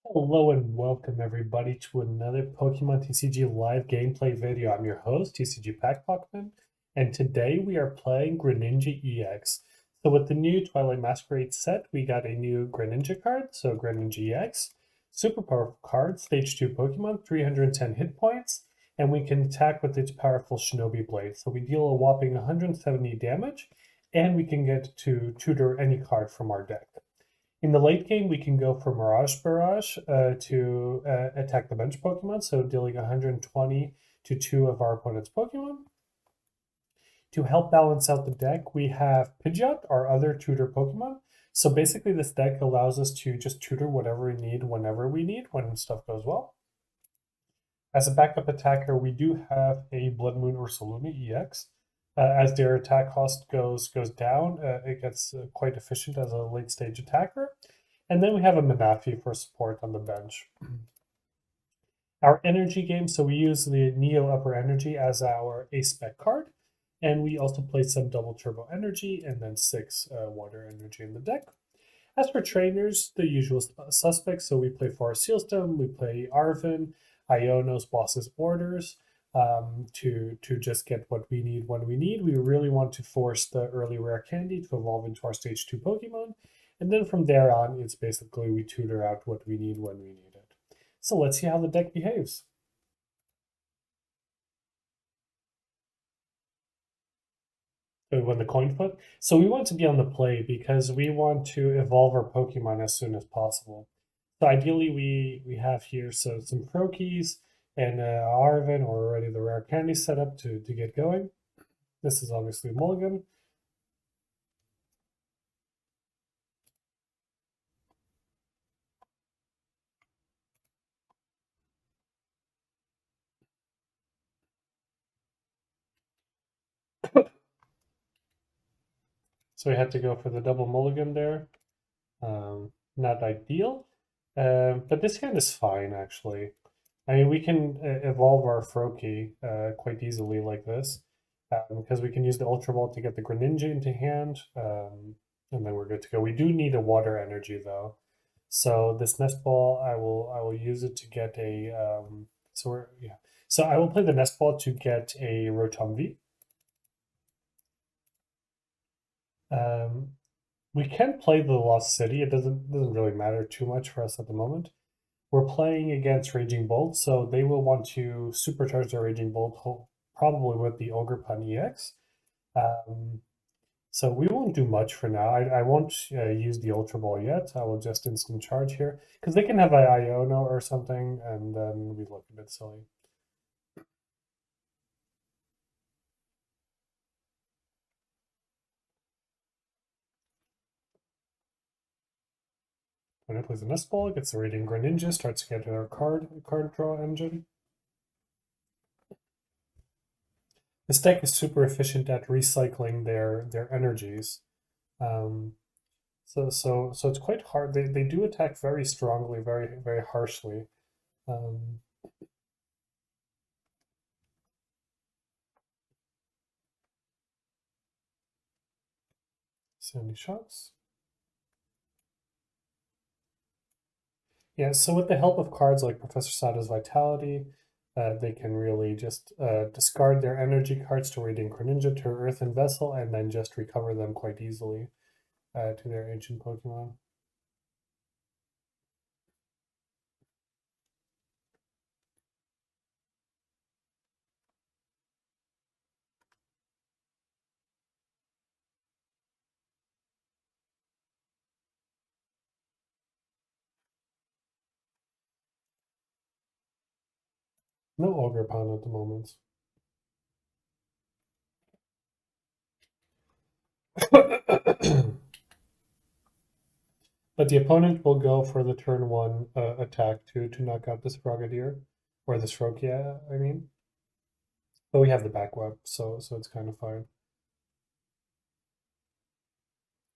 Hello and welcome everybody to another Pokemon TCG live gameplay video. I'm your host, TCG PackPoppin, and today we are playing Greninja Ex. So with the new Twilight Masquerade set, we got a new Greninja card, so Greninja Ex. Super powerful card, stage 2 Pokemon, 310 hit points, and we can attack with its powerful Shinobi Blade. So we deal a whopping 170 damage, and we can get to tutor any card from our deck. In the late game, we can go for Mirage Barrage to attack the bench Pokemon, so dealing 120 to 2 of our opponent's Pokemon. To help balance out the deck, we have Pidgeot, our other tutor Pokemon. So basically, this deck allows us to just tutor whatever we need whenever we need when stuff goes well. As a backup attacker, we do have a Bloodmoon Ursaluna EX. As their attack cost goes down, it gets quite efficient as a late stage attacker. And then we have a Manaphy for support on the bench. Our energy game, so we use the Neo Upper Energy as our A-Spec card, and we also play some double turbo energy and then 6 water energy in the deck. As for trainers, the usual suspects, so we play Forest Sealstone, we play Arven, Iono's Boss's Orders, to just get what we need when we need. We really want to force the early Rare Candy to evolve into our Stage 2 Pokemon, and then from there on, it's basically we tutor out what we need when we need it. So let's see how the deck behaves. So we won the coin flip. So we want to be on the play because we want to evolve our Pokemon as soon as possible. So ideally, we have here some Froakies and Arven, or already the Rare Candy setup to get going. This is obviously Mulligan. So we had to go for the double mulligan there. Not ideal, but this hand is fine actually. I mean, we can evolve our Froakie quite easily like this, because we can use the Ultra Ball to get the Greninja into hand, and then we're good to go. We do need a water energy though, so this Nest Ball I will use it to get a So I will play the Nest Ball to get a Rotom V. We can play the Lost City. It doesn't really matter too much for us at the moment. We're playing against Raging Bolt, so they will want to supercharge their Raging Bolt, probably with the Ogerpan Ex. So we won't do much for now. I won't use the Ultra Ball yet. I will just instant charge here, because they can have an Iono or something, and then we look a bit silly. When it plays the Nest Ball, it gets the Radiant Greninja, starts to get our card draw engine. This deck is super efficient at recycling their energies. So it's quite hard. They do attack very strongly, very harshly. So many shots. Yeah, so with the help of cards like Professor Sada's Vitality, they can really just discard their energy cards to Radiant Greninja to Earthen Vessel, and then just recover them quite easily to their ancient Pokemon. No Ogerpan at the moment. But the opponent will go for the turn 1 attack to knock out this Frogadier, or this Froakie, I mean. But we have the back web, so it's kind of fine.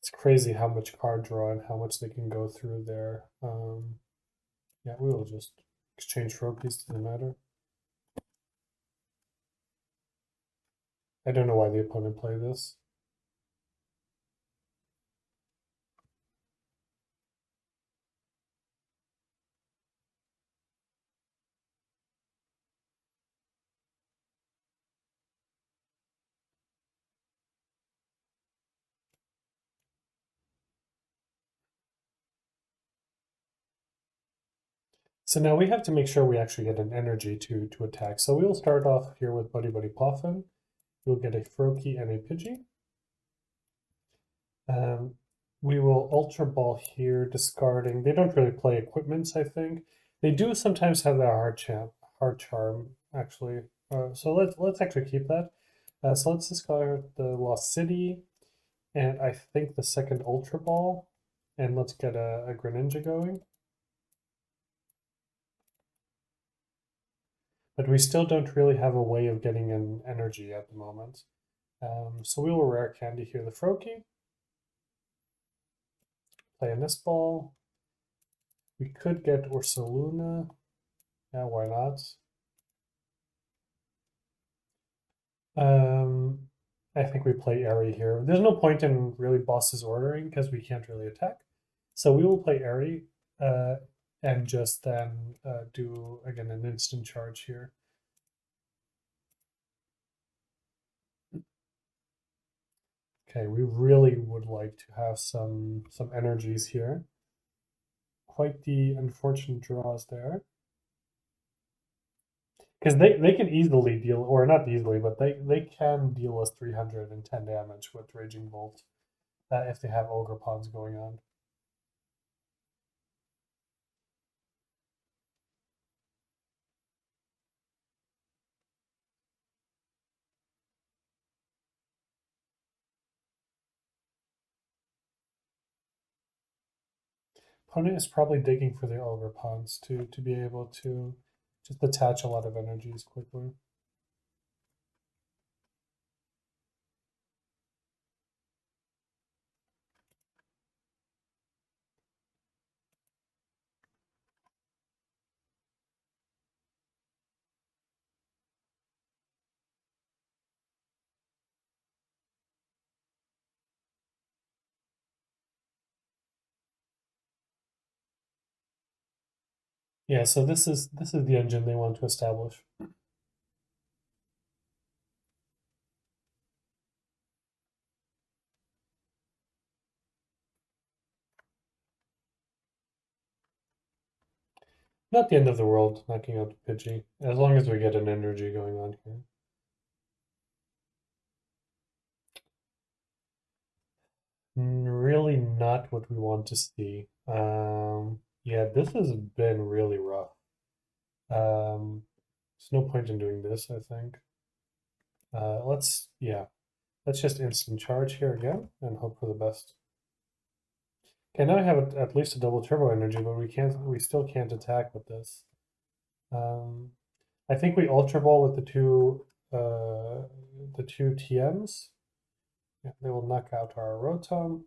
It's crazy how much card draw and how much they can go through there. Yeah, we will just exchange Froakies, doesn't matter. I don't know why the opponent played this. So now we have to make sure we actually get an energy to attack. So we'll start off here with Buddy-Buddy Poffin. You'll get a Froakie and a Pidgey. We will Ultra Ball here, discarding. They don't really play equipments, I think. They do sometimes have the hard charm, actually. So let's actually keep that. So let's discard the Lost City, and I think the second Ultra Ball, and let's get a Greninja going. But we still don't really have a way of getting an energy at the moment. So we will Rare Candy here the Froakie. Play a Nest Ball. We could get Ursaluna. Yeah, why not? I think we play Eri here. There's no point in really bosses ordering because we can't really attack. So we will play Eri and just then do, again, an instant charge here. Okay, we really would like to have some energies here. Quite the unfortunate draws there. Because they can easily deal, or not easily, but they can deal us 310 damage with Raging Bolt if they have Ogerpans going on. Opponent is probably digging for the Ogerpans to be able to just attach a lot of energies quickly. Yeah, so this is the engine they want to establish. Not the end of the world knocking out the Pidgey, as long as we get an energy going on here. Really not what we want to see. Yeah, this has been really rough. There's no point in doing this, I think. Let's just instant charge here again and hope for the best. Okay, now I have at least a double turbo energy, but we still can't attack with this. I think we Ultra Ball with the two TMs. Yeah, they will knock out our Rotom.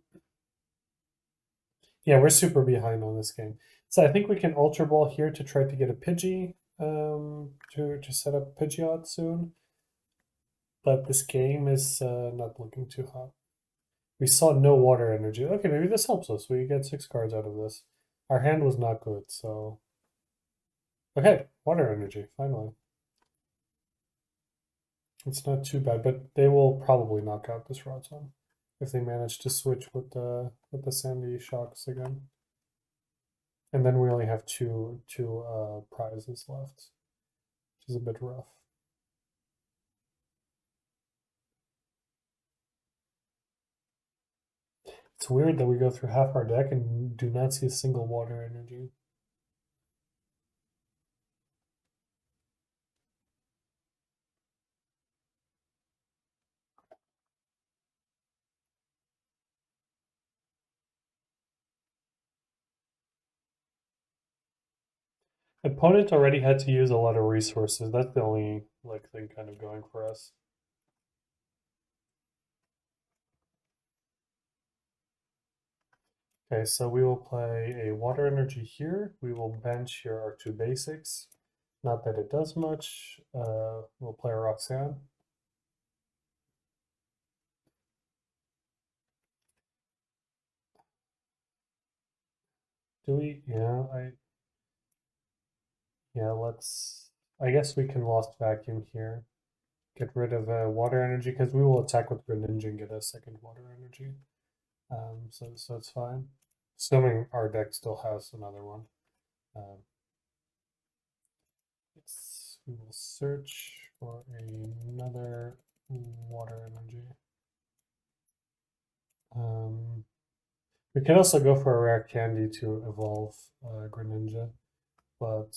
Yeah, we're super behind on this game. So I think we can Ultra Ball here to try to get a Pidgey to set up Pidgeot soon. But this game is not looking too hot. We saw no water energy. Okay, maybe this helps us. We get 6 cards out of this. Our hand was not good, so... Okay, water energy, finally. It's not too bad, but they will probably knock out this Rotom if they manage to switch with the Sandy Shocks again. And then we only have two prizes left, which is a bit rough. It's weird that we go through half our deck and do not see a single water energy. Opponent already had to use a lot of resources. That's the only thing kind of going for us. Okay, so we will play a water energy here. We will bench here our 2 basics. Not that it does much. We'll play a Roxanne. Do we? Yeah, let's... I guess we can Lost Vacuum here. Get rid of water energy, because we will attack with Greninja and get a second water energy. So it's fine. Assuming our deck still has another one. Yes, we will search for another water energy. We could also go for a rare candy to evolve Greninja, but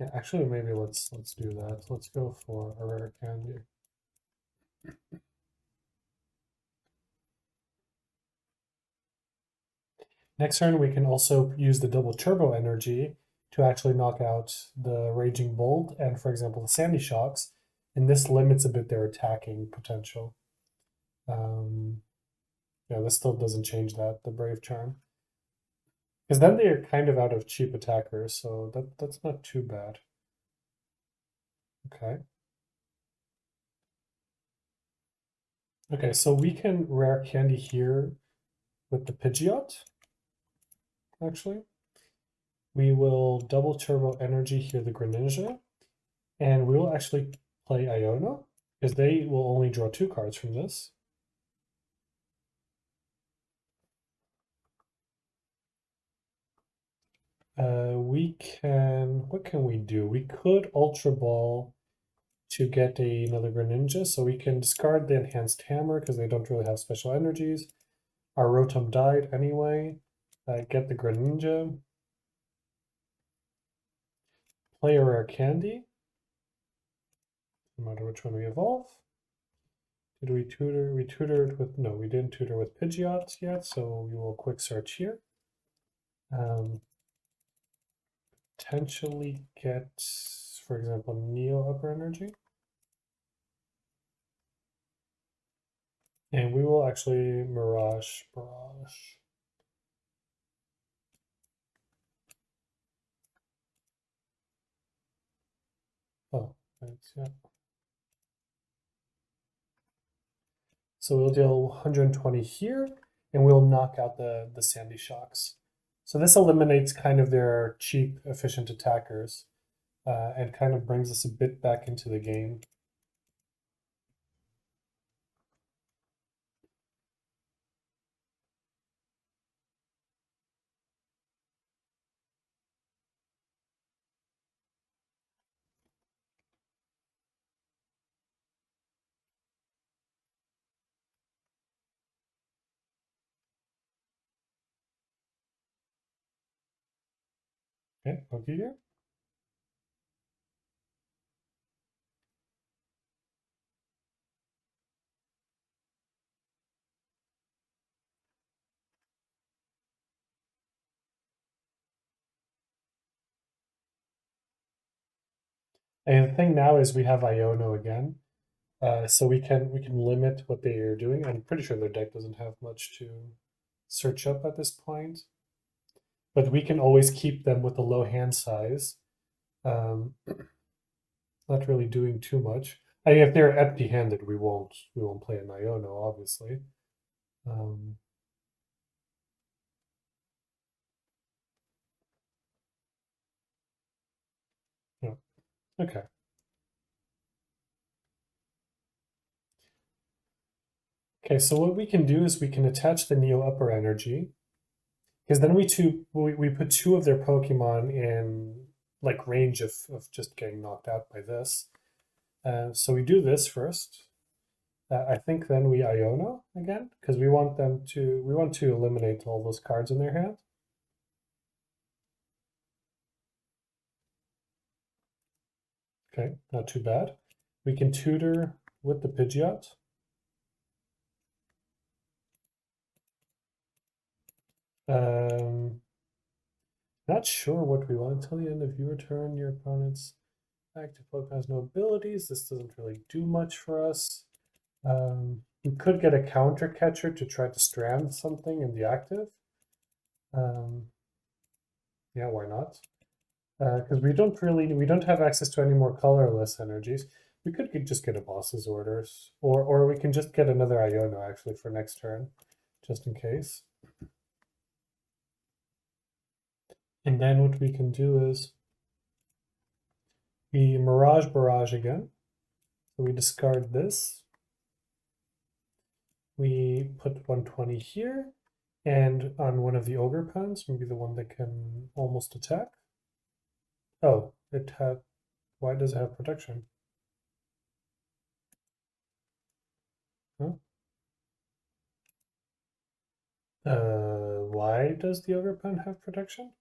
yeah, actually maybe let's do that. Let's go for a rare candy. Next turn, we can also use the double turbo energy to actually knock out the Raging Bolt and, for example, the Sandy Shocks, and this limits a bit their attacking potential. Yeah, this still doesn't change that, the Brave Charm. Because then they are kind of out of cheap attackers, so that's not too bad. Okay. Okay, so we can rare candy here with the Pidgeot, actually. We will double turbo energy here the Greninja, and we will actually play Iono, because they will only draw 2 cards from this. What can we do? We could Ultra Ball to get another Greninja, so we can discard the Enhanced Hammer because they don't really have special energies. Our Rotom died anyway. Get the Greninja. Play a rare candy. No matter which one we evolve. Did we tutor? We tutored with, no, we didn't tutor with Pidgeot yet, so we will quick search here. Potentially get, for example, Neo Upper Energy. And we will actually Mirage. Oh, thanks, yeah. So we'll deal 120 here, and we'll knock out the Sandy Shocks. So this eliminates kind of their cheap, efficient attackers, and kind of brings us a bit back into the game. Okay, Poké here. And the thing now is we have Iono again, so we can limit what they are doing. I'm pretty sure their deck doesn't have much to search up at this point, but we can always keep them with a low hand size. Not really doing too much. I mean, if they're empty-handed, we won't play an Iono, obviously. Yeah. Okay. Okay, so what we can do is we can attach the Neo Upper Energy, because then we put 2 of their Pokemon in like range of just getting knocked out by this. So we do this first. I think then we Iono again, because we want to eliminate all those cards in their hand. Okay, not too bad. We can tutor with the Pidgeot. Not sure what we want. Until the end of your turn, your opponent's active Pokemon has no abilities. This doesn't really do much for us. We could get a counter catcher to try to strand something in the active. Yeah, why not? Because we don't have access to any more colorless energies. We could just get a boss's orders, or we can just get another Iono actually for next turn, just in case. And then what we can do is we Mirage Barrage again. So we discard this. We put 120 here, and on one of the Ogerpans, maybe the one that can almost attack. Oh, It had. Why does it have protection? Huh? Why does the Ogerpan have protection?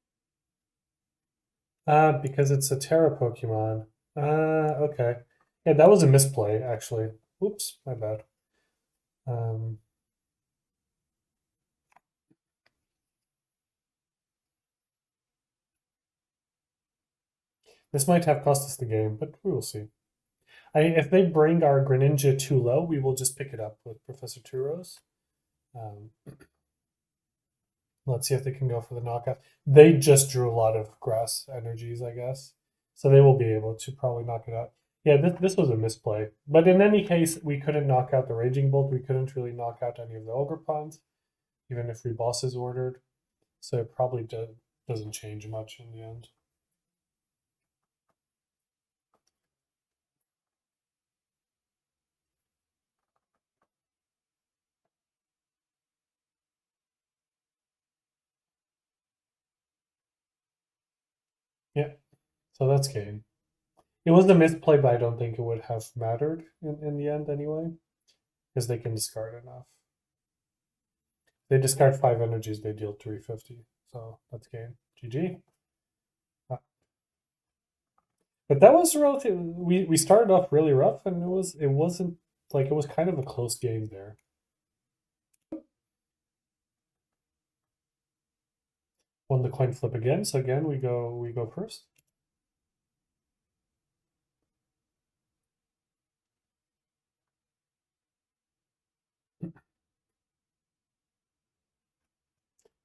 Because it's a Terra Pokemon. Okay. Yeah, that was a misplay, actually. Oops, my bad. This might have cost us the game, but we will see. If they bring our Greninja too low, we will just pick it up with Professor Turo's. Let's see if they can go for the knockout. They just drew a lot of grass energies, I guess. So they will be able to probably knock it out. Yeah, this was a misplay. But in any case, we couldn't knock out the Raging Bolt. We couldn't really knock out any of the Ogerpons, even if rebosses ordered. So it probably doesn't change much in the end. Yeah, so that's game. It was a misplay, but I don't think it would have mattered in the end anyway, because they can discard enough. They discard 5 energies, they deal 350. So that's game. GG. But that was relative. We started off really rough, and it wasn't like, it was kind of a close game there. Won the coin flip again, so again we go first.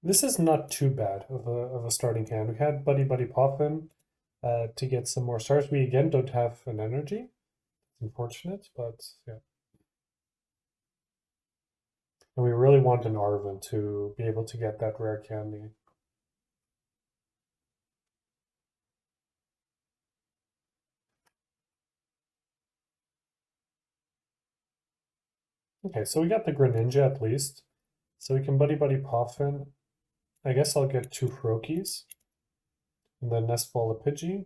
This is not too bad of a starting hand. We had Buddy-Buddy Poffin to get some more stars. We again don't have an energy. It's unfortunate, but yeah. And we really want an Arven to be able to get that rare candy. Okay, so we got the Greninja at least. So we can Buddy-Buddy Poffin. I guess I'll get 2 Froakies. And then Nest Ball Pidgey.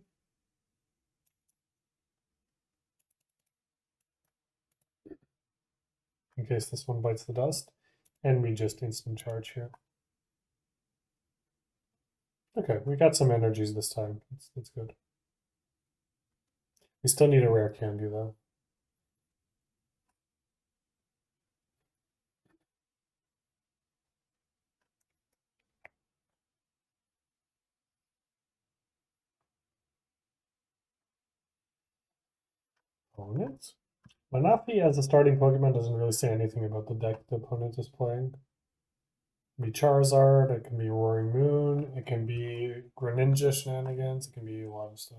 In case this one bites the dust. And we just instant charge here. Okay, we got some energies this time. That's good. We still need a rare candy though. Opponent? Manaphy as a starting Pokemon doesn't really say anything about the deck the opponent is playing. It can be Charizard, it can be Roaring Moon, it can be Greninja shenanigans, it can be a lot of stuff.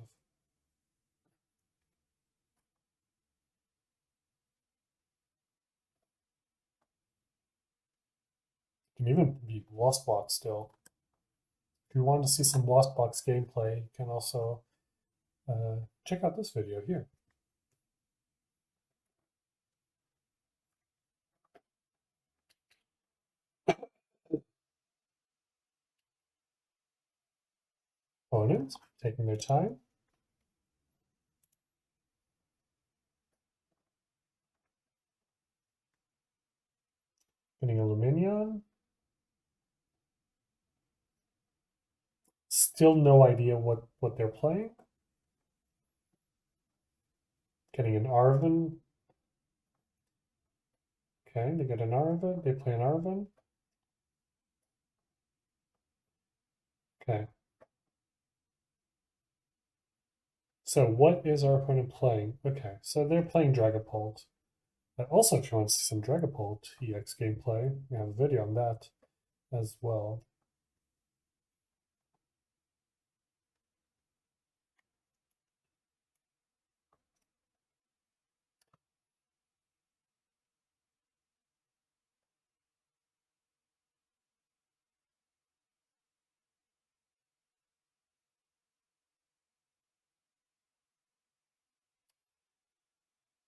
It can even be Lost Box still. If you want to see some Lost Box gameplay, you can also check out this video here. Opponents taking their time. Getting a Lumineon. Still no idea what they're playing. Getting an Arven. Okay, they get an Arven. They play an Arven. Okay. So what is our opponent playing? Okay, so they're playing Dragapult. Also, if you want to see some Dragapult EX gameplay, we have a video on that as well.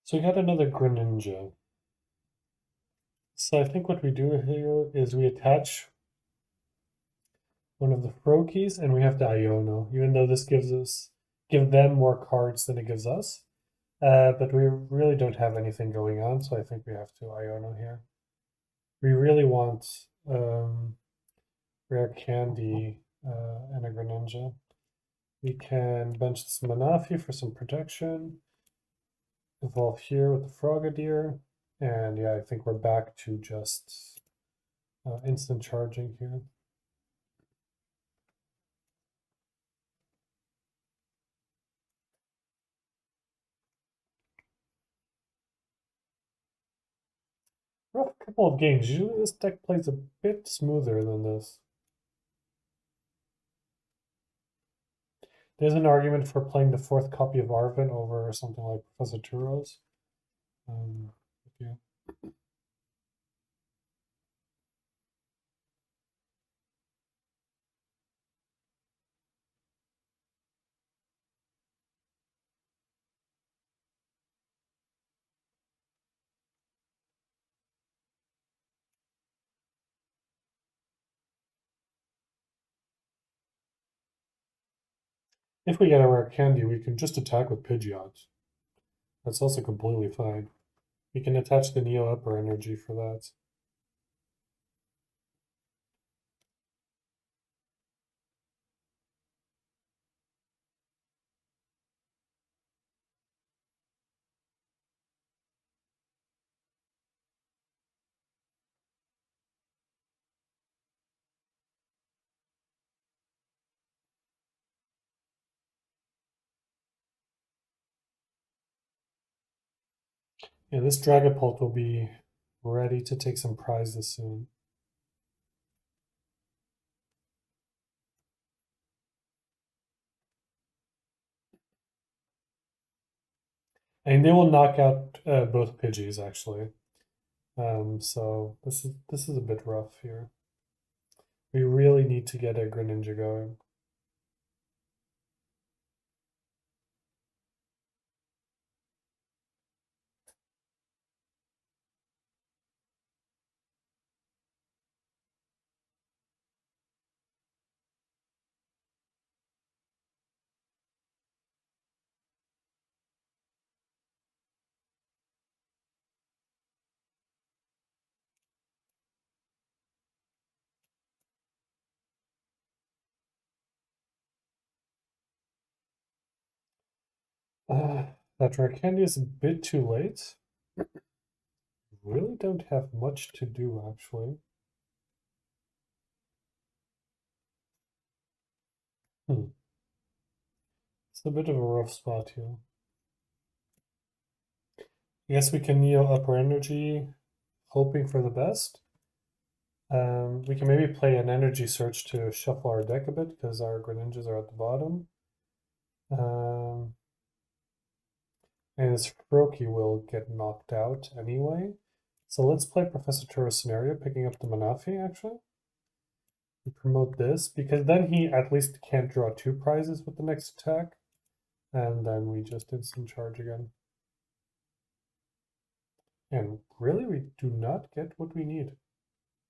So we got another Greninja. So I think what we do here is we attach one of the Froakies, and we have the Iono, even though this gives us give them more cards than it gives us. But we really don't have anything going on, so I think we have to Iono here. We really want Rare Candy and a Greninja. We can bench this Manaphy for some protection. Evolve here with the Frogadier. And yeah, I think we're back to just instant charging here. Rough couple of games. Usually this deck plays a bit smoother than this. There's an argument for playing the 4th copy of Arven over something like Professor Turo's. Yeah. If we get a Rare Candy, we can just attack with Pidgeot. That's also completely fine. We can attach the Neo Upper Energy for that. Yeah, this Dragapult will be ready to take some prizes soon. And they will knock out both Pidgeys actually. So this is a bit rough here. We really need to get a Greninja going. That Rare Candy is a bit too late. Really don't have much to do actually. It's a bit of a rough spot here. I guess we can Neo Upper Energy, hoping for the best. We can maybe play an Energy Search to shuffle our deck a bit, because our Greninjas are at the bottom. And his Froakie will get knocked out anyway. So let's play Professor Turo's scenario, picking up the Manaphy, actually. We promote this, because then he at least can't draw 2 prizes with the next attack. And then we just instant charge again. And really, we do not get what we need.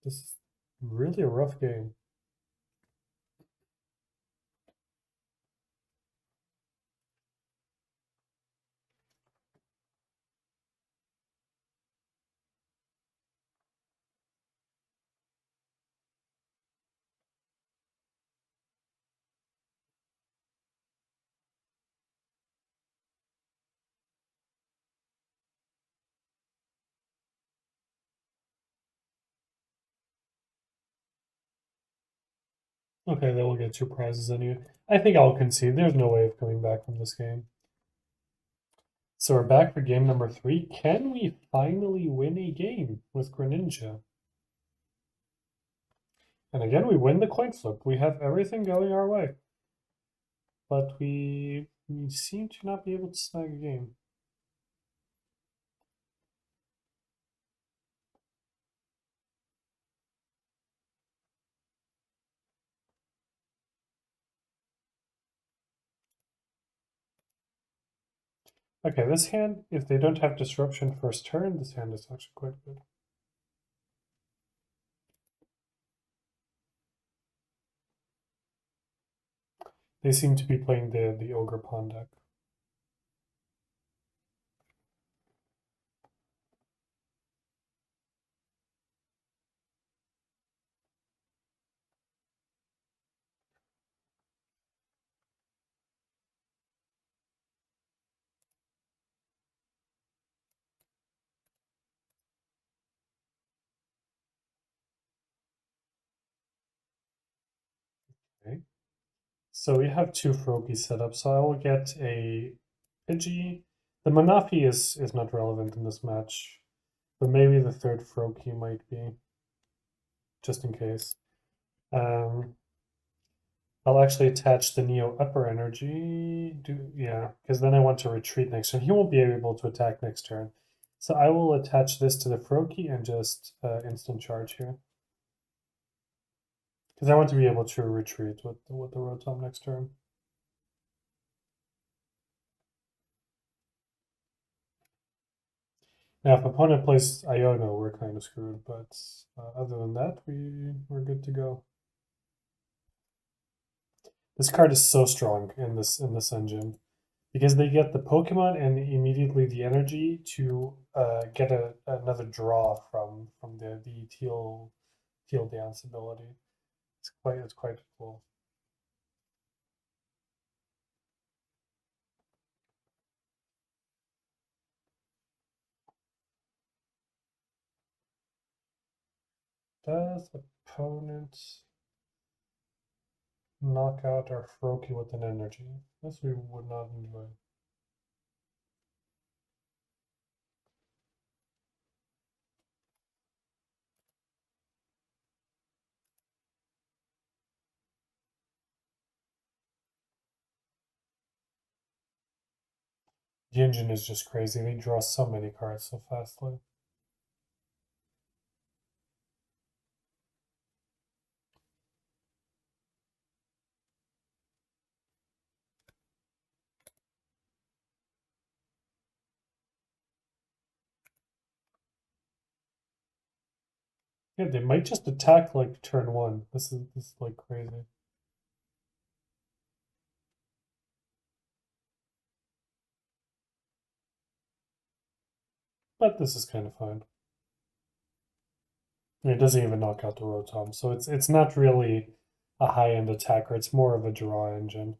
This is really a rough game. Okay, they will get 2 prizes anyway. I think I'll concede. There's no way of coming back from this game. So we're back for game number 3. Can we finally win a game with Greninja? And again, we win the coin flip. We have everything going our way. But we seem to not be able to snag a game. Okay, this hand, if they don't have disruption first turn, this hand is actually quite good. They seem to be playing the Ogerpan deck. Okay. So we have two Froakie set up, so I will get a Pidgey. The Manaphy is not relevant in this match, but maybe the third Froakie might be, just in case. I'll actually attach the Neo Upper Energy. Yeah, because then I want to retreat next turn. He won't be able to attack next turn. So I will attach this to the Froakie and just instant charge here. Because I want to be able to retreat with the Rotom next turn. Now, if opponent plays Iono, we're kind of screwed, but other than that, we're good to go. This card is so strong in this engine because they get the Pokemon and immediately the energy to get another draw from the teal dance ability. It's quite cool. Does opponent knock out our Froakie with an energy? This we would not enjoy. The engine is just crazy. They draw so many cards so fastly. Yeah, they might just attack like turn one. This is like crazy. But this is kind of fine. It doesn't even knock out the Rotom, so it's not really a high-end attacker. It's more of a draw engine.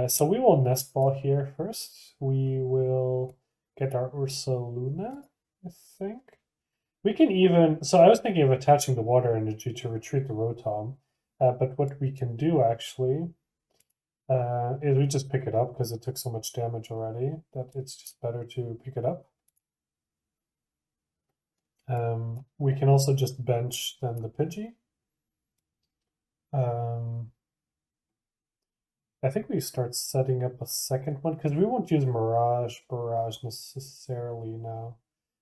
So we will Nest Ball here first. We will get our Ursaluna, I think. We can even... So I was thinking of attaching the Water Energy to retreat the Rotom. But what we can do, actually, is we just pick it up because it took so much damage already that it's just better to pick it up. We can also just bench then the Pidgey. I think we start setting up a second one because we won't use Barrage necessarily now.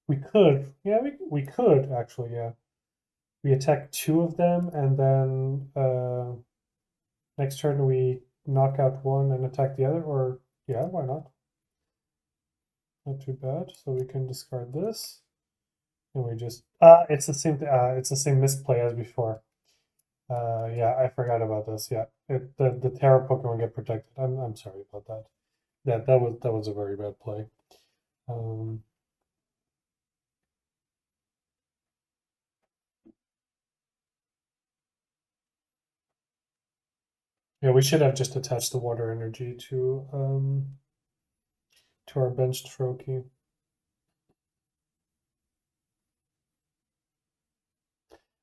We could, yeah, we could actually, yeah. We attack two of them and then next turn we knock out one and attack the other, or yeah, why not? Not too bad. So we can discard this, and we just it's the same misplay as before. Yeah, I forgot about this. Yeah, the Terra Pokemon get protected. I'm sorry about that. That was a very bad play. Yeah, we should have just attached the Water Energy to our benched Froakie.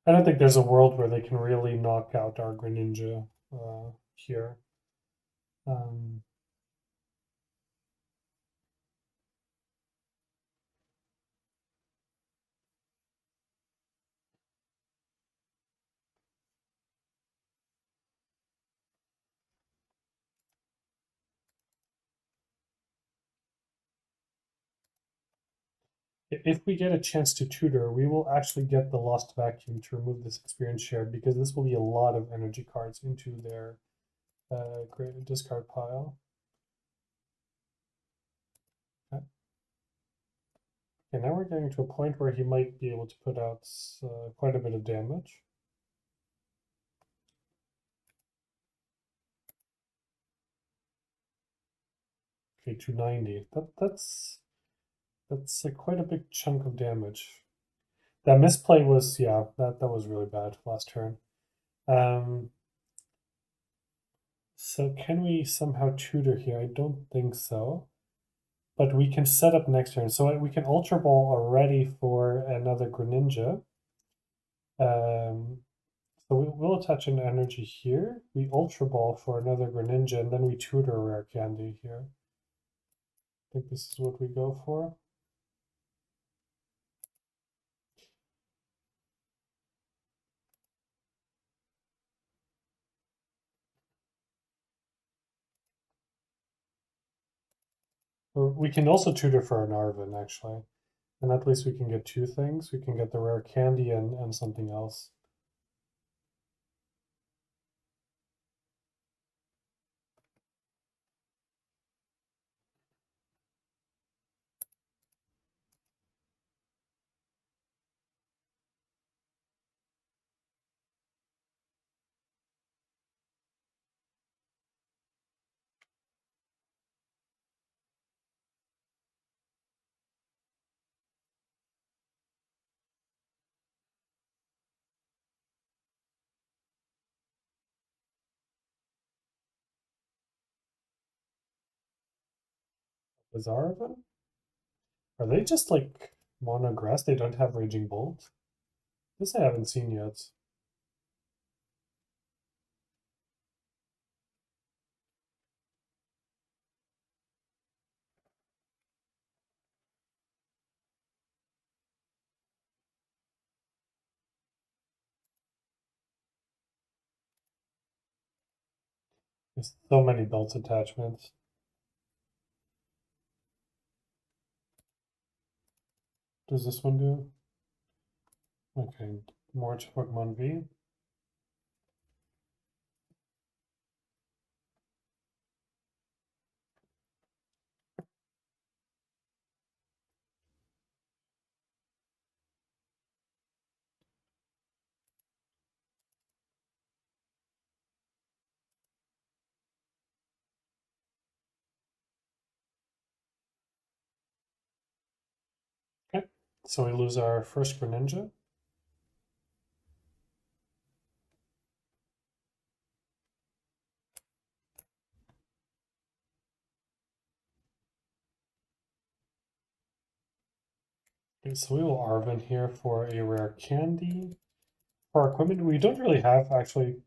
I don't think there's a world where they can really knock out our Greninja here. If we get a chance to tutor, we will actually get the Lost Vacuum to remove this experience share because this will be a lot of energy cards into their great discard pile. Okay. And now we're getting to a point where he might be able to put out quite a bit of damage. Okay, 290. That's quite a big chunk of damage. That misplay was, yeah, that was really bad last turn. So can we somehow tutor here? I don't think so. But we can set up next turn. So we can Ultra Ball already for another Greninja. So we'll attach an energy here. We Ultra Ball for another Greninja, and then we tutor Rare Candy here. I think this is what we go for. Or we can also tutor for an Arven, actually. And at least we can get two things. We can get the Rare Candy and something else. Is Arven? Are they just like mono grass? They don't have Raging Bolt? This I haven't seen yet. There's so many belt attachments. Does this one do? Okay, more to Pokemon V. Okay, so we lose our first Greninja. Okay, so we will Arven here for a Rare Candy. For our equipment, we don't really have actually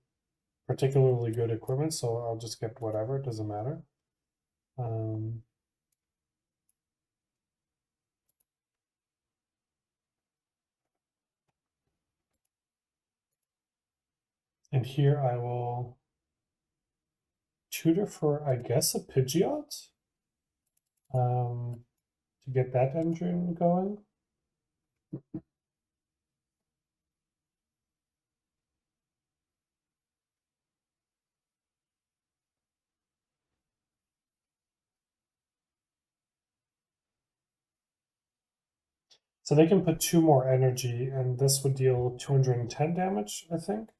particularly good equipment, so I'll just get whatever, it doesn't matter. And here I will tutor for, I guess, a Pidgeot to get that engine going. So they can put 2 more energy, and this would deal 210 damage, I think.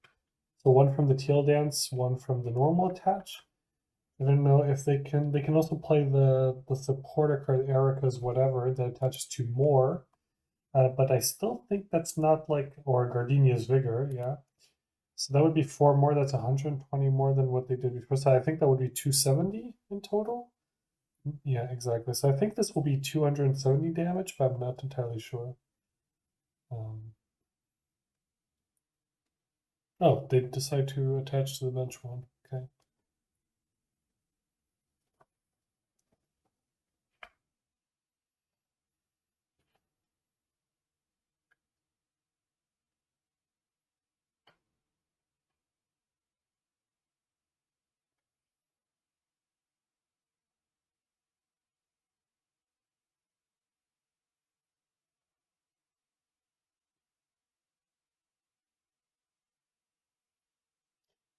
So 1 from the Teal Dance, 1 from the normal attach. I don't know if they can also play the supporter card, Erica's whatever, that attaches 2 more. But I still think that's not like, or Gardenia's Vigor, yeah. So that would be 4 more, that's 120 more than what they did before. So I think that would be 270 in total. Yeah, exactly. So I think this will be 270 damage, but I'm not entirely sure. Oh, they decide to attach to the bench one. Okay.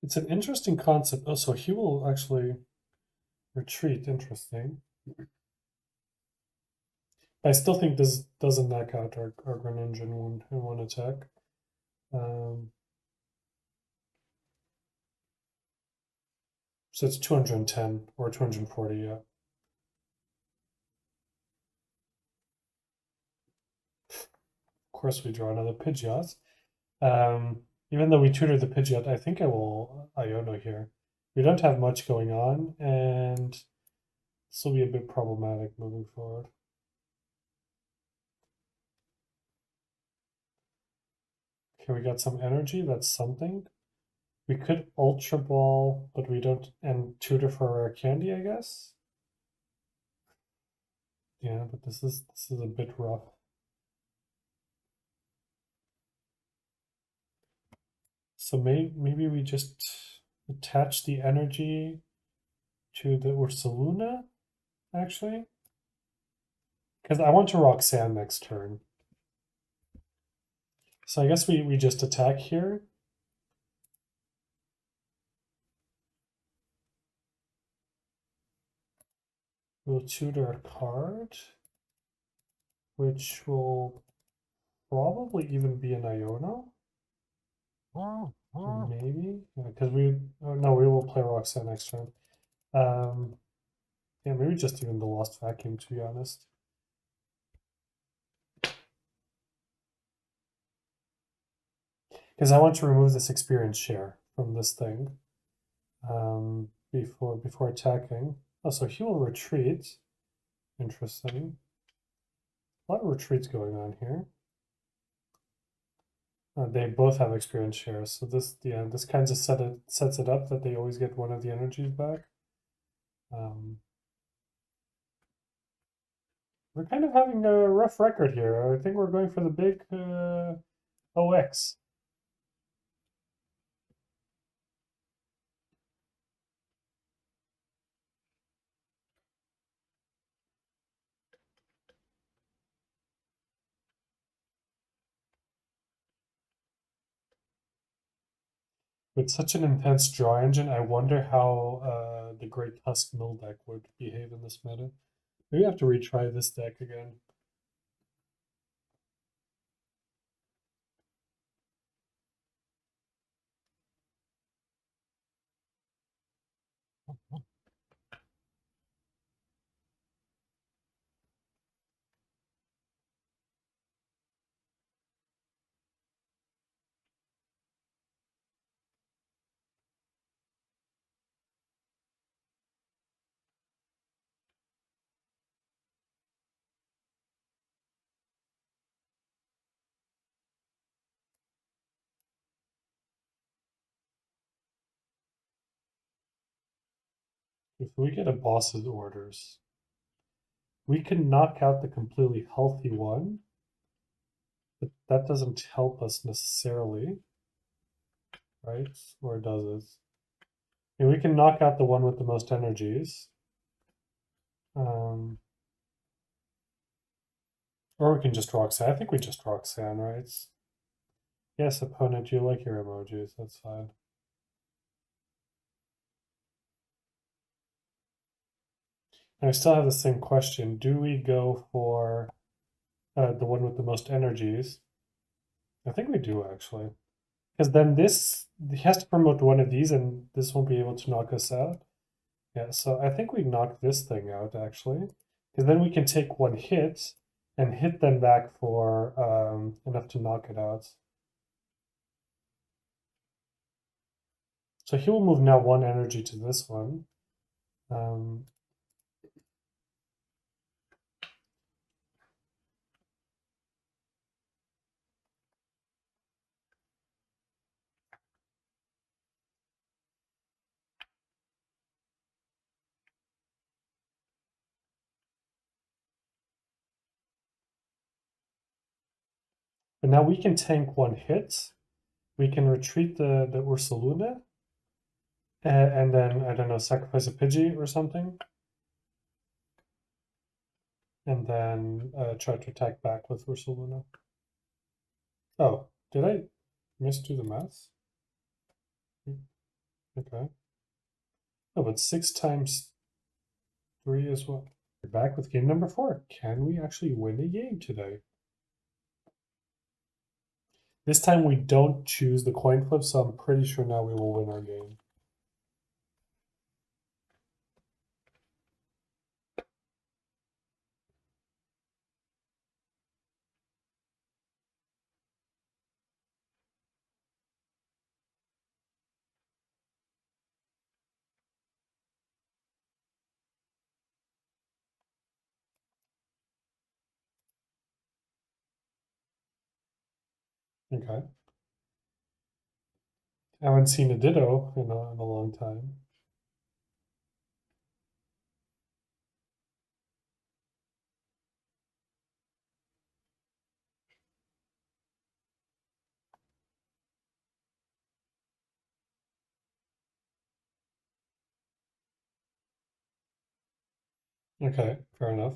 It's an interesting concept. Oh, so he will actually retreat. Interesting. I still think this doesn't knock out our Greninja in one attack. So it's 210 or 240, yeah. course we draw another Pidgeot. Even though we tutor the Pidgeot, I think I will Iono here. We don't have much going on, and this will be a bit problematic moving forward. Okay, we got some energy, that's something. We could Ultra Ball, but we don't, and tutor for Rare Candy, I guess. Yeah, but this is a bit rough. So maybe we just attach the energy to the Ursaluna, actually. Because I want to Roxanne next turn. So I guess we just attack here. We'll tutor a card, which will probably even be an Iono. Maybe, because no, we will play Roxanne next turn. Yeah, maybe just even the Lost Vacuum, to be honest. Because I want to remove this experience share from this thing before attacking. Oh, so he will retreat. Interesting. A lot of retreats going on here. They both have experience shares, so this kind of sets it up that they always get one of the energies back. We're kind of having a rough record here. I think we're going for the big OX. With such an intense draw engine, I wonder how the Great Tusk Mill deck would behave in this meta. Maybe I have to retry this deck again. If we get a boss's orders, we can knock out the completely healthy one, but that doesn't help us necessarily, right? Or does it? And we can knock out the one with the most energies. Or we can just Roxanne. I think we just Roxanne, right? Yes, opponent, you like your emojis. That's fine. I still have the same question. Do we go for the one with the most energies? I think we do, actually. Because then he has to promote one of these, and this won't be able to knock us out. Yeah, so I think we knock this thing out, actually. Because then we can take one hit and hit them back for enough to knock it out. So he will move now one energy to this one. But now we can tank one hit. We can retreat the Ursaluna. And then, I don't know, sacrifice a Pidgey or something. And then try to attack back with Ursaluna. Oh, did I misdo the math? Okay. Oh, but 6 times 3 is what? We're back with game number 4. Can we actually win a game today? This time we don't choose the coin flip, so I'm pretty sure now we will win our game. Okay. I haven't seen a Ditto in a long time. Okay, fair enough.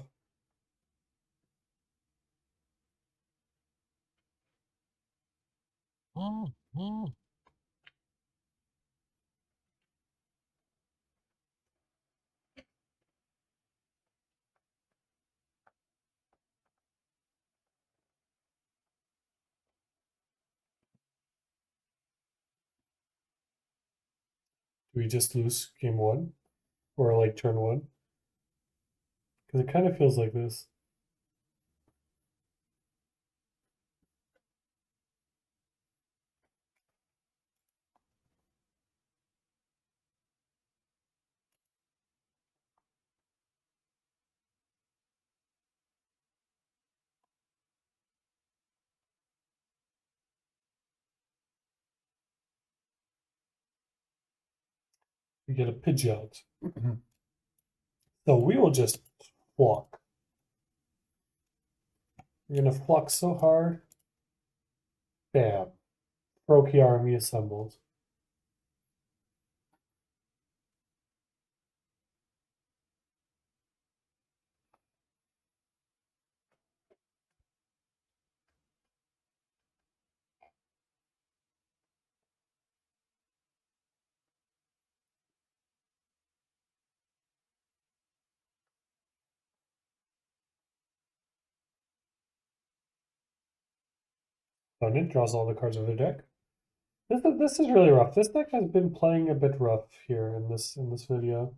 Do we just lose game one? Or like turn one? Because it kind of feels like this. We get a Pidgeot. So we will just flock. We're gonna flock so hard. Bam. Froakie army assembled. Opponent draws all the cards of their deck. This is really rough. This deck has been playing a bit rough here in this video.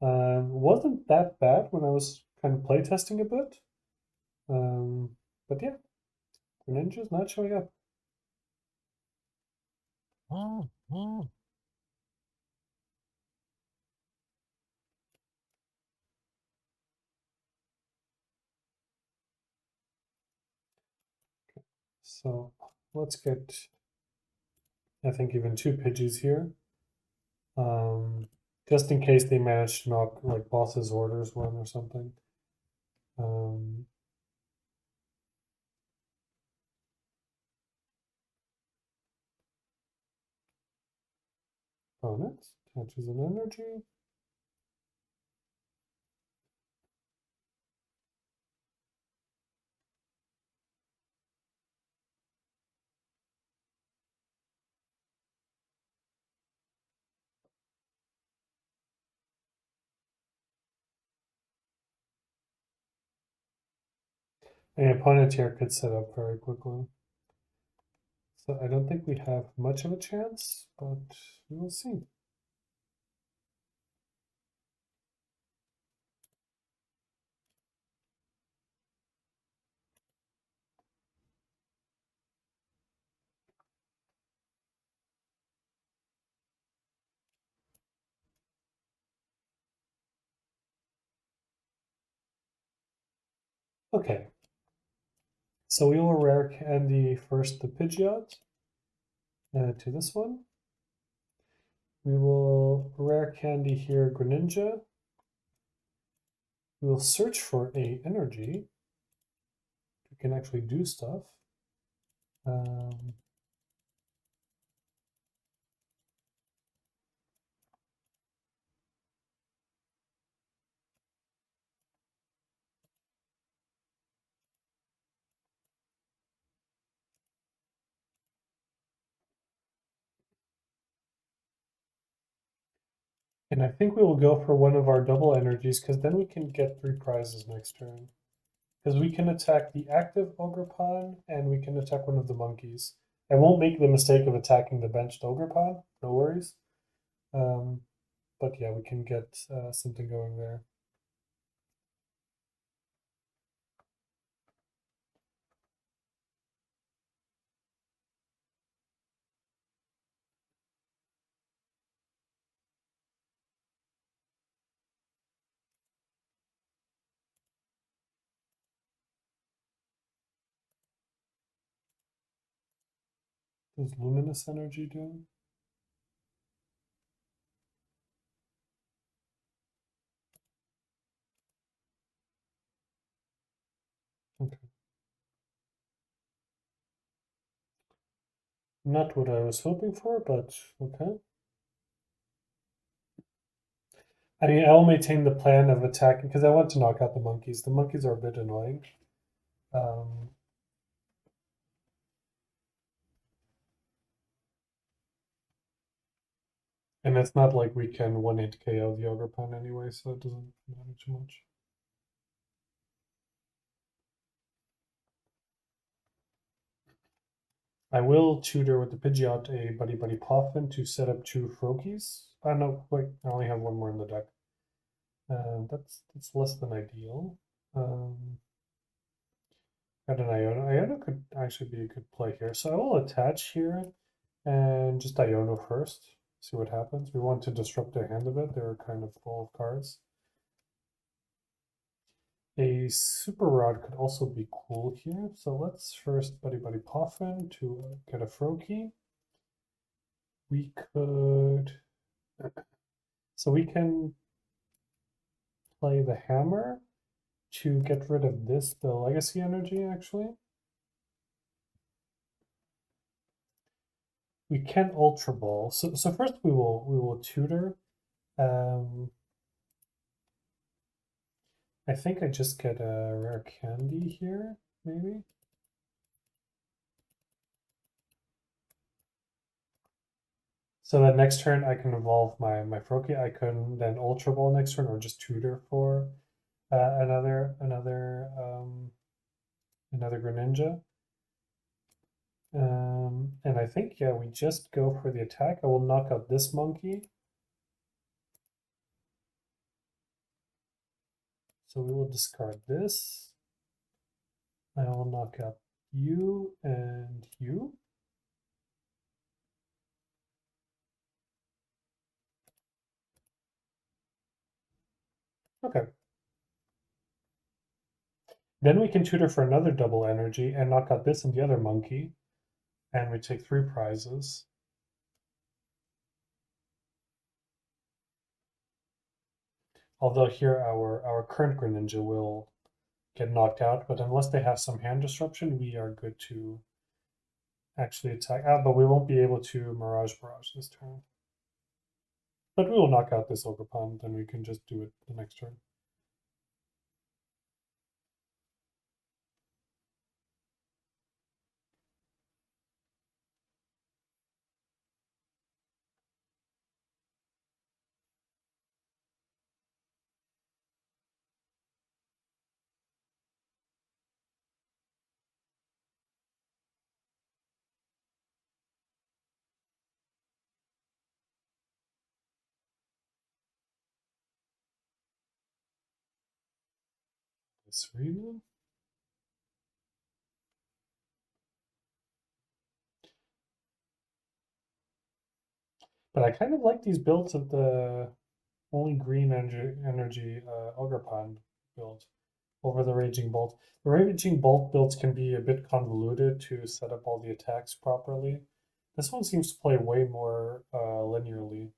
Wasn't that bad when I was kind of playtesting a bit. But yeah, Greninja's not showing up. So let's get, I think, even two Pidgeys here. Just in case they manage to knock like boss's orders one or something. Opponent attaches an energy. And opponent here could set up very quickly. So I don't think we have much of a chance, but we will see. Okay. So we will rare candy first the Pidgeot to this one. We will rare candy here Greninja. We will search for a energy. We can actually do stuff. And I think we will go for one of our double energies because then we can get 3 prizes next turn. Because we can attack the active Ogerpan and we can attack one of the monkeys. I won't make the mistake of attacking the benched Ogerpan, no worries. But yeah, we can get something going there. does Luminous Energy do? Okay. Not what I was hoping for, but okay. I mean, I will maintain the plan of attacking because I want to knock out the monkeys. The monkeys are a bit annoying. And it's not like we can 1-hit KO the Ogerpan anyway, so it doesn't matter too much. I will tutor with the Pidgeot a Buddy-Buddy Poffin to set up 2 Froakies. No, wait, I only have 1 more in the deck. That's less than ideal. Got an Iono. Iono could actually be a good play here. So I will attach here and just Iono first. See what happens. We want to disrupt their hand a bit. They're kind of full of cards. A Super Rod could also be cool here. So let's first Buddy-Buddy Poffin to get a Froakie. We could... So we can play the Hammer to get rid of this, the Legacy Energy, actually. We can Ultra Ball. So first we will tutor. I think I just get a Rare Candy here, maybe. So that next turn I can evolve my Froakie. I can then Ultra Ball next turn, or just tutor for another Greninja. And I think, yeah, we just go for the attack. I will knock out this monkey. So we will discard this. I will knock out you and you. Okay. Then we can tutor for another double energy and knock out this and the other monkey. And we take 3 prizes. Although here our current Greninja will get knocked out, but unless they have some hand disruption, we are good to actually attack. But we won't be able to Mirage this turn. But we will knock out this Ogerpan, then we can just do it the next turn. Serena. But I kind of like these builds of the only green energy Ogerpan build over the Raging Bolt. The Raging Bolt builds can be a bit convoluted to set up all the attacks properly. This one seems to play way more linearly.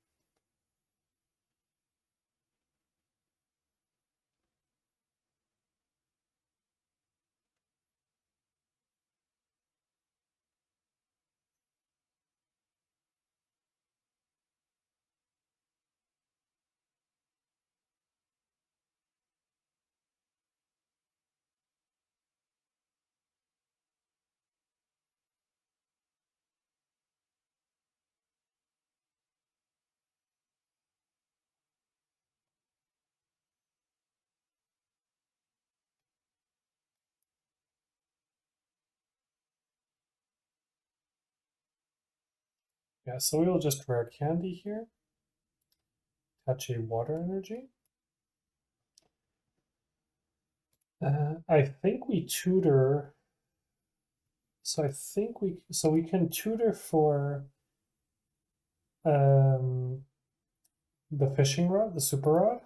Yeah, so we will just Rare Candy here. Touch a Water Energy. I think we tutor. So we can tutor for the Fishing Rod, the Super Rod,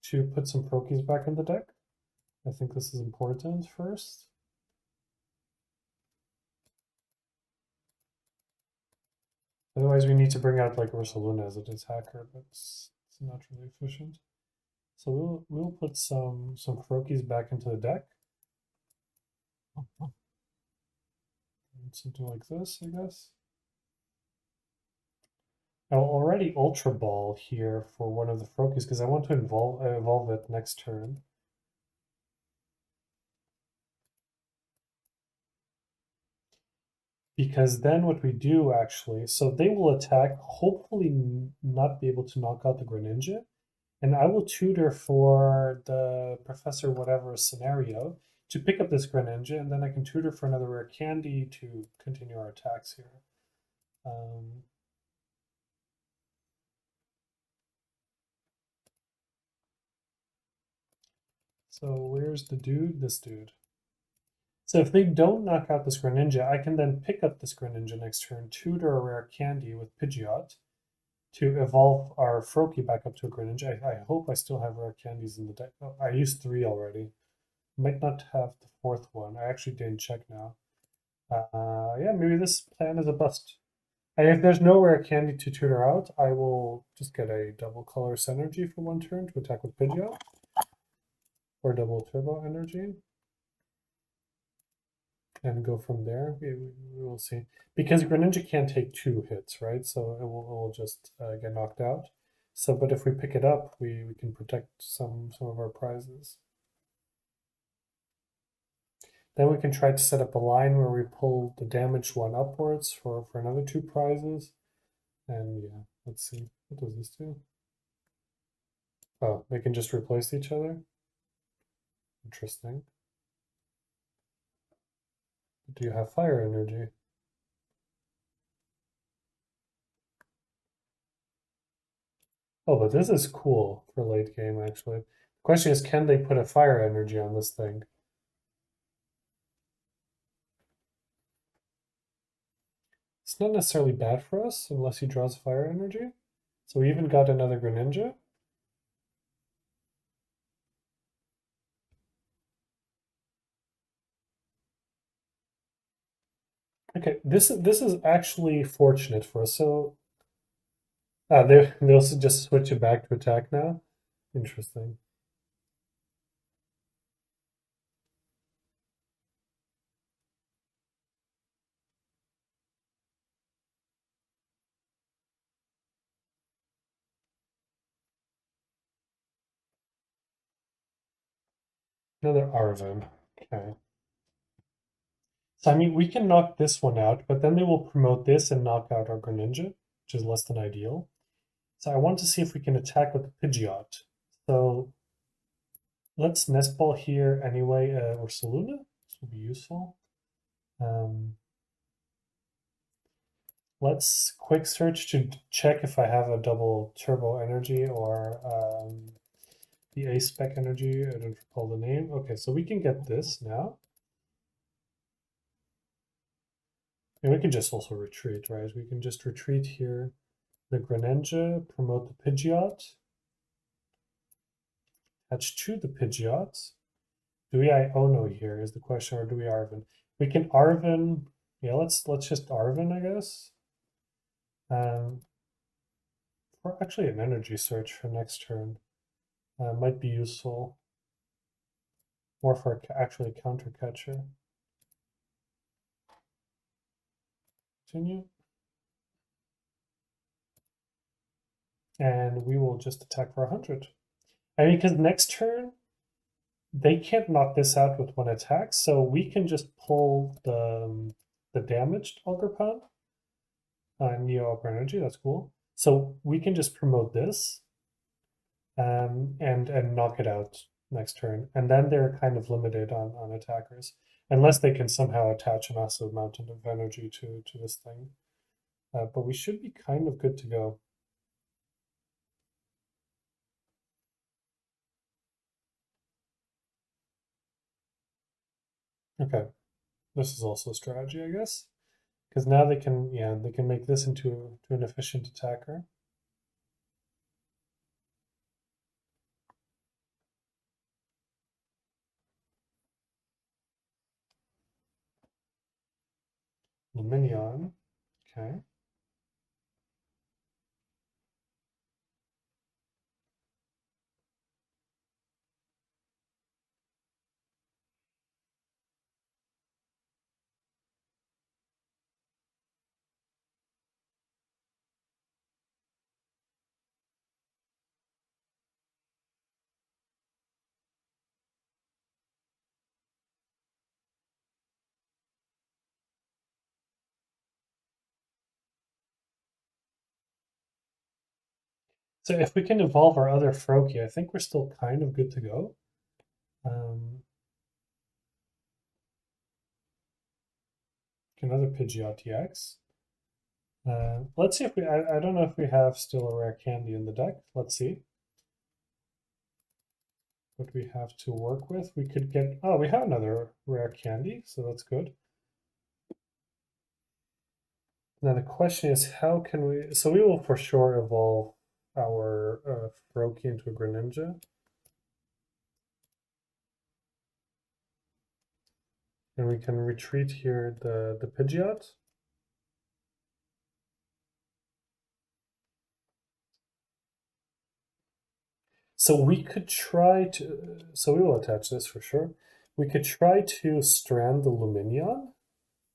to put some Froakies back in the deck. I think this is important first. Otherwise, we need to bring out like Ursaluna as an attacker, but it's not really efficient. So we'll put some Froakies back into the deck. Something like this, I guess. I'll already Ultra Ball here for one of the Froakies because I want to evolve it next turn. Because then what we do actually, so they will attack, hopefully not be able to knock out the Greninja, and I will tutor for the Professor whatever scenario to pick up this Greninja, and then I can tutor for another Rare Candy to continue our attacks here. So where's the dude? This dude. So if they don't knock out this Greninja, I can then pick up this Greninja next turn, tutor a Rare Candy with Pidgeot to evolve our Froakie back up to a Greninja. I hope I still have Rare Candies in the deck. Oh, I used 3 already. Might not have the 4th one. I actually didn't check now. Yeah, maybe this plan is a bust. And if there's no Rare Candy to tutor out, I will just get a double color Synergy for 1 turn to attack with Pidgeot. Or double Turbo Energy. And go from there. We will see. Because Greninja can't take 2 hits, right? So it will just get knocked out. So, but if we pick it up, we can protect some of our prizes. Then we can try to set up a line where we pull the damaged one upwards for another 2 prizes. And yeah, let's see. What does this do? Oh, they can just replace each other? Interesting. Do you have fire energy? Oh, but this is cool for late game, actually. The question is, can they put a fire energy on this thing? It's not necessarily bad for us, unless he draws fire energy. So we even got another Greninja. Okay, this is actually fortunate for us. So they'll just switch it back to attack now. Interesting. Another Arven. Okay. So I mean, we can knock this one out, but then they will promote this and knock out our Greninja, which is less than ideal. So I want to see if we can attack with the Pidgeot. So let's Nest Ball here anyway, Ursaluna. This will be useful. Let's quick search to check if I have a double turbo energy or the A spec energy. I don't recall the name. Okay, so we can get this now. And we can just also retreat, right? We can just retreat here. The Greninja, promote the Pidgeot. Attach to the Pidgeot. Do we Iono here is the question, or do we Arven? We can Arven. Yeah, let's just Arven, I guess. Or actually an energy search for next turn might be useful. More for actually a counter catcher. Continue. And we will just attack for 100. And because next turn, they can't knock this out with 1 attack, so we can just pull the damaged Ogerpan. Neo Upper Energy, that's cool. So we can just promote this and knock it out next turn. And then they're kind of limited on attackers. Unless they can somehow attach a massive mountain of energy to this thing. But we should be kind of good to go. Okay, this is also a strategy, I guess. Because now they can, yeah, they can make this into an efficient attacker. The minion, okay. So if we can evolve our other Froakie, I think we're still kind of good to go. Another Pidgeot EX. Let's see if we, I don't know if we have still a rare candy in the deck. Let's see what we have to work with. We could get, oh, we have another rare candy, so that's good. Now the question is, how can we, so we will for sure evolve our Froakie into a Greninja. And we can retreat here the Pidgeot. So we could try to, so we will attach this for sure. We could try to strand the Lumineon,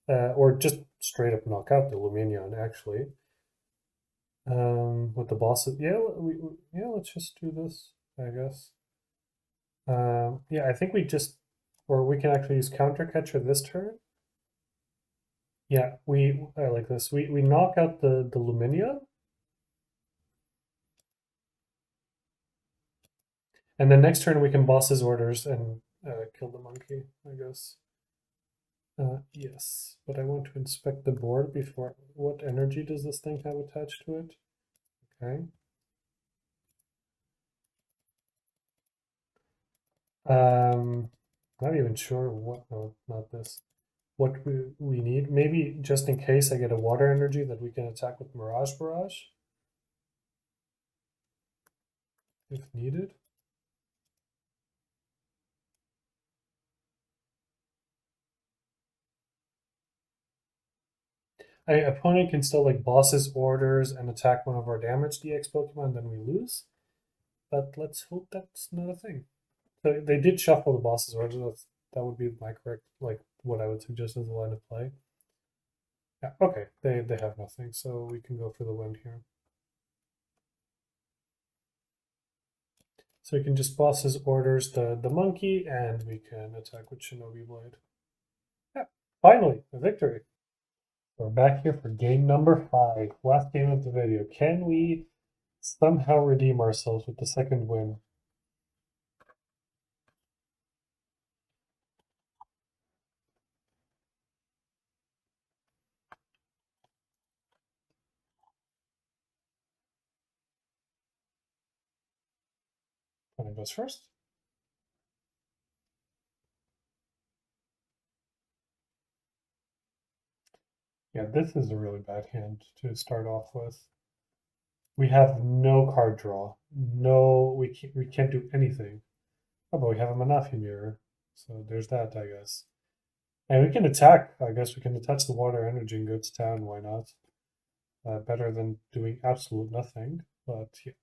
or just straight up knock out the Lumineon, actually. With the bosses, yeah, yeah, let's just do this, I guess. Yeah, I think we just, or we can actually use Counter Catcher this turn. Yeah, I like this. We knock out the Lumineon. And then next turn we can boss his orders and kill the monkey, I guess. Yes, but I want to inspect the board before. What energy does this thing have attached to it? Okay. Not even sure what. No, not this. What we need. Maybe just in case I get a water energy that we can attack with Mirage Barrage, if needed. Opponent can still like boss his orders and attack one of our damaged EX Pokemon, then we lose. But let's hope that's not a thing. So they did shuffle the boss's orders. That would be my correct, like what I would suggest as a line of play. Yeah, okay, they have nothing, so we can go for the win here. So we can just boss his orders the monkey, and we can attack with Shinobi Blade. Yeah, finally, a victory. We're back here for game number 5, last game of the video. Can we somehow redeem ourselves with the second win? When it goes first. Yeah, this is a really bad hand to start off with. We have no card draw. No, we can't do anything. Oh, but we have a Manaphy mirror, so there's that, I guess. And we can attack. I guess we can attach the water energy and go to town. Why not? Better than doing absolute nothing. But yeah.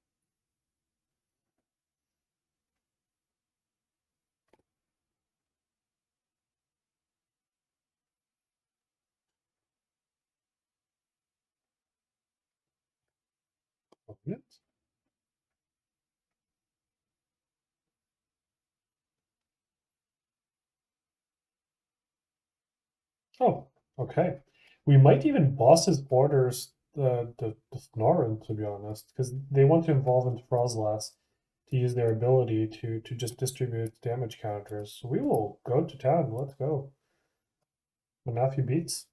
Oh, okay. We might even boss his orders the Snorin, to be honest, because they want to evolve into Froslass to use their ability to just distribute damage counters. So we will go to town. Let's go. Manaphy beats.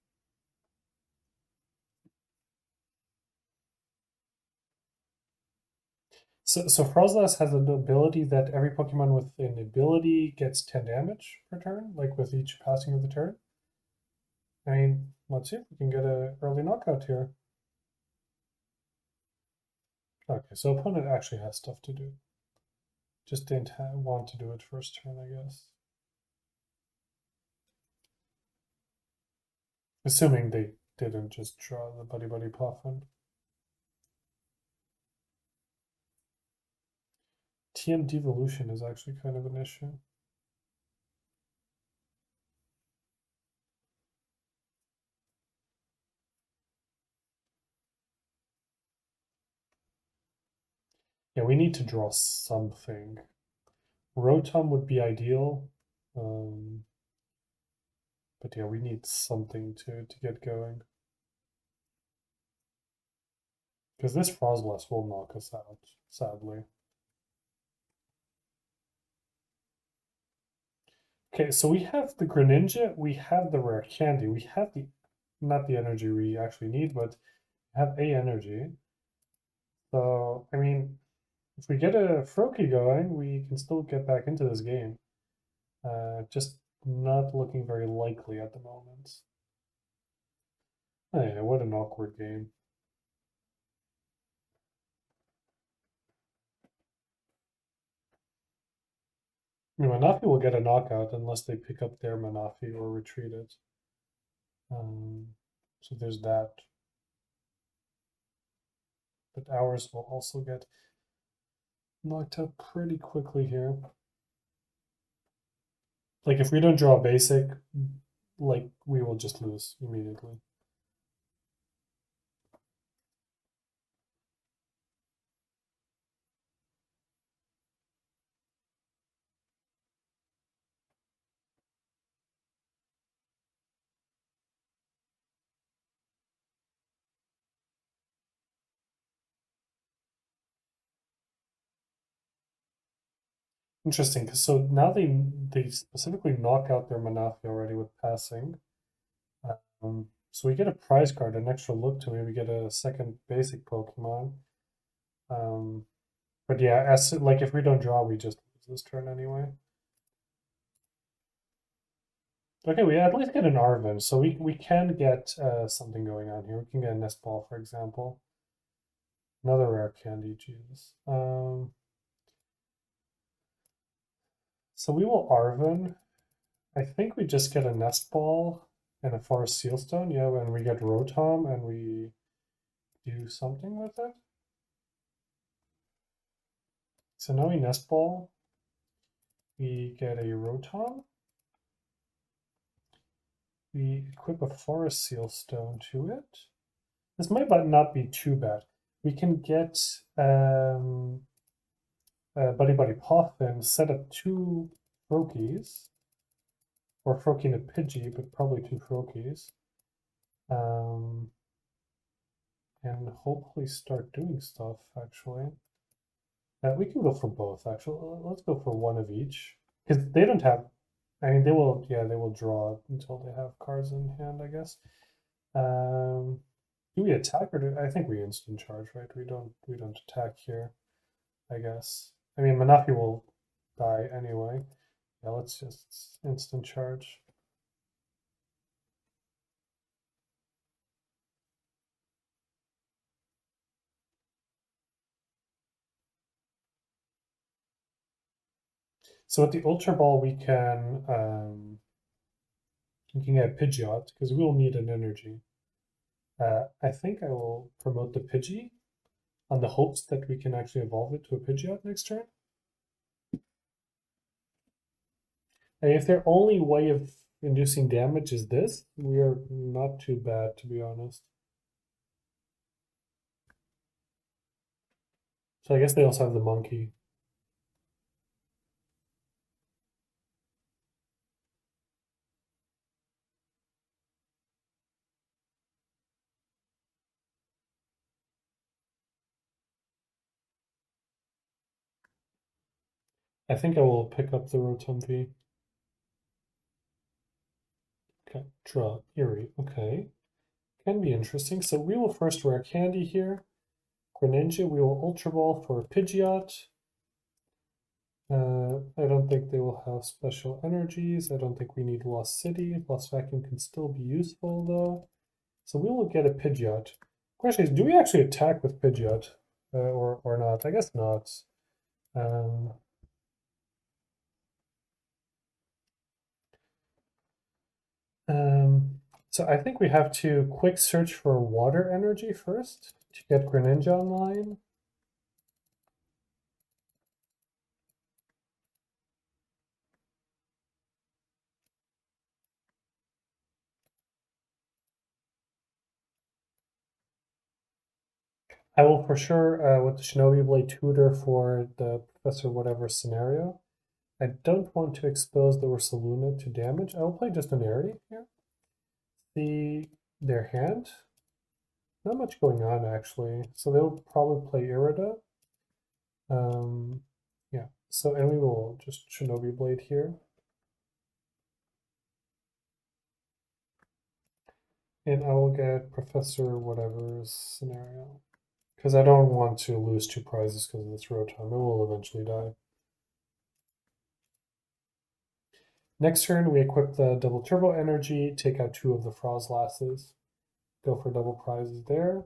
So Froslass has an ability that every Pokemon with an ability gets 10 damage per turn, like with each passing of the turn. I mean, let's see if we can get an early knockout here. Okay, so opponent actually has stuff to do. Just didn't want to do it first turn, I guess. Assuming they didn't just draw the Buddy-Buddy Poffin. TM Devolution is actually kind of an issue. Yeah, we need to draw something. Rotom would be ideal. But yeah, we need something to get going. Because this Froslass will knock us out, sadly. Okay, so we have the Greninja, we have the Rare Candy, we have the, not the energy we actually need, but have a energy. So, I mean, if we get a Froakie going, we can still get back into this game. Just not looking very likely at the moment. Oh, yeah, what an awkward game. Manaphy will get a knockout unless they pick up their Manaphy or retreat it. So there's that. But ours will also get knocked out pretty quickly here. Like if we don't draw a basic, like we will just lose immediately. Interesting, because so now they specifically knock out their Manaphy already with passing. So we get a prize card, an extra look to maybe get a second basic Pokemon. But yeah, as like if we don't draw, we just lose this turn anyway. Okay, we at least get an Arven, so we can get something going on here. We can get a Nest Ball, for example. Another rare candy, Jesus. So we will Arven. I think we just get a Nest Ball and a Forest Sealstone, yeah, when we get Rotom and we do something with it. So now we Nest Ball. We get a Rotom. We equip a Forest Sealstone to it. This might not be too bad. We can get Buddy-Buddy Poffin, set up 2 Froakies. Or Froakie and a Pidgey, but probably 2 Froakies. And hopefully start doing stuff, actually. We can go for both, actually. Let's go for one of each. Because they don't have... I mean, they will draw until they have cards in hand, I guess. Do we attack or do... I think we instant charge, right? We don't attack here, I guess. I mean, Manaphy will die anyway. Yeah, let's just instant charge. So with the Ultra Ball, we can get Pidgeot because we will need an energy. I think I will promote the Pidgey on the hopes that we can actually evolve it to a Pidgeot next turn. And if their only way of inducing damage is this, we are not too bad, to be honest. So I guess they also have the monkey. I think I will pick up the Rotom V. Okay, draw Eri. Okay, can be interesting. So we will first Rare Candy here. Greninja, we will Ultra Ball for Pidgeot. I don't think they will have special energies. I don't think we need Lost City. Lost Vacuum can still be useful though. So we will get a Pidgeot. Question is, do we actually attack with Pidgeot or not? I guess not. So I think we have to quick search for water energy first to get Greninja online. I will for sure, with the Shinobi Blade, tutor for the Professor Whatever scenario. I don't want to expose the Ursaluna to damage. I will play just an Eri here. See their hand. not much going on actually. So they'll probably play Irida. Yeah, so and we will just Shinobi Blade here. And I will get Professor whatever's scenario. Because I don't want to lose 2 prizes because of this Rotom. It will eventually die. Next turn, we equip the double turbo energy, take out 2 of the Froslasses. Go for double prizes there.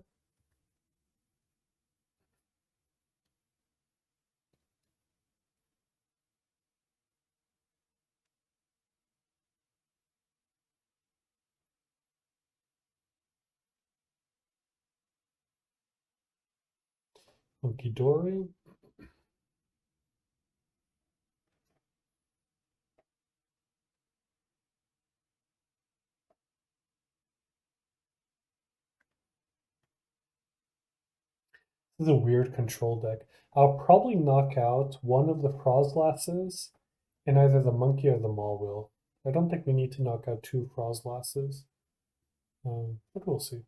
Okidori. This is a weird control deck. I'll probably knock out one of the Froslasses and either the monkey or the Maul. I don't think we need to knock out 2 Froslasses. But we'll see.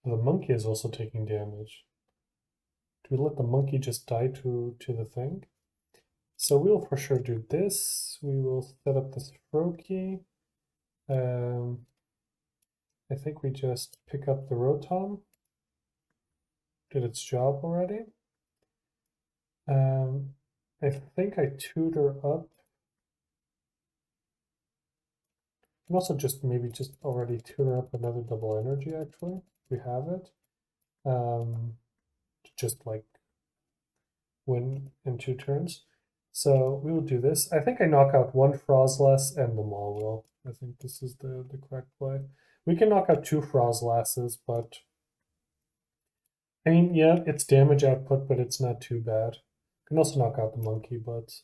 The monkey is also taking damage. Do we let the monkey just die to the thing? So we will for sure do this. We will set up this Froakie. I think we just pick up the Rotom. Did its job already. I think I tutor up. And also just maybe just already tutor up another double energy actually. We have it. Just like win in 2 turns. So we will do this. I think I knock out 1 Froslass and the Maul. I think this is the correct play. We can knock out 2 Froslasses, but I mean, yeah, it's damage output, but it's not too bad. Can also knock out the monkey, but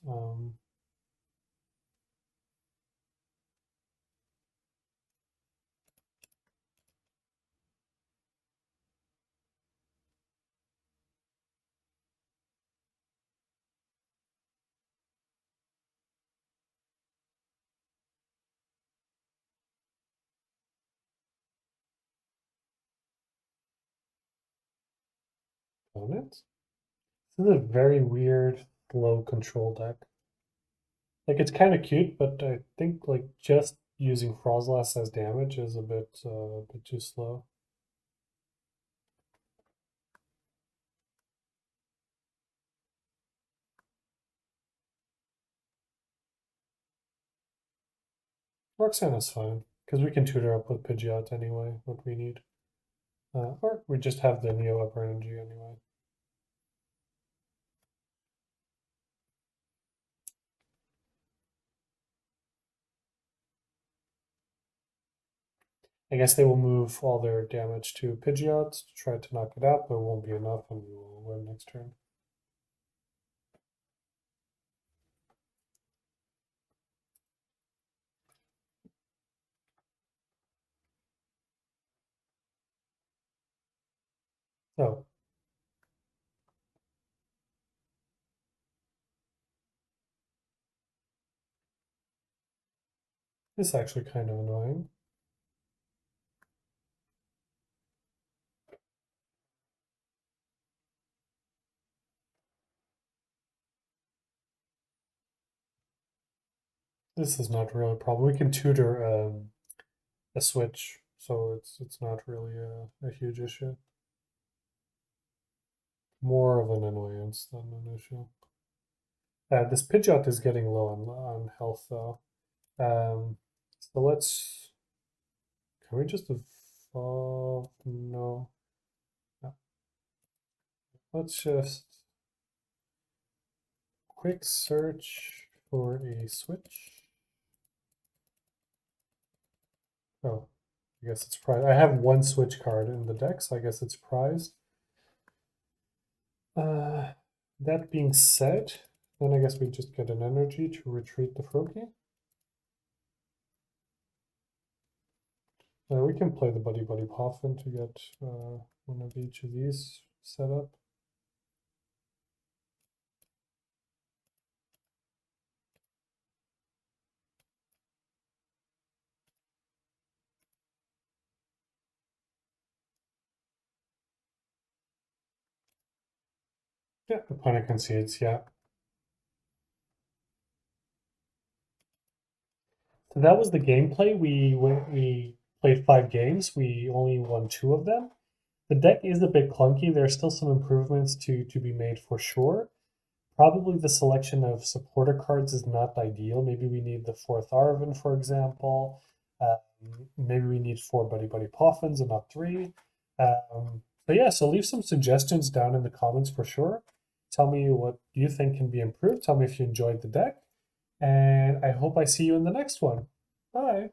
on it. This is a very weird slow control deck. Like it's kind of cute, but I think like just using Froslass as damage is a bit too slow. Roxanne is fine because we can tutor up with Pidgeot anyway. What we need, or we just have the Neo upper energy anyway. I guess they will move all their damage to Pidgeot to try to knock it out, but it won't be enough, and we will win next turn. Oh. This is actually kind of annoying. This is not really a problem. We can tutor a Switch, so it's not really a huge issue. More of an annoyance than an issue. This Pidgeot is getting low on health though. So let's. Can we just evolve? No. Let's just quick search for a Switch. Oh, I guess it's prized. I have 1 Switch card in the deck, so I guess it's prized. That being said, then I guess we just get an energy to retreat the Froakie. We can play the Buddy-Buddy Poffin to get one of each of these set up. Yeah, opponent concedes, yeah. So that was the gameplay. We played 5 games. We only won 2 of them. The deck is a bit clunky. There are still some improvements to be made for sure. Probably the selection of supporter cards is not ideal. Maybe we need the 4th Arven, for example. Maybe we need 4 Buddy-Buddy Poffins and not 3. But yeah, so leave some suggestions down in the comments for sure. Tell me what you think can be improved. Tell me if you enjoyed the deck. And I hope I see you in the next one. Bye.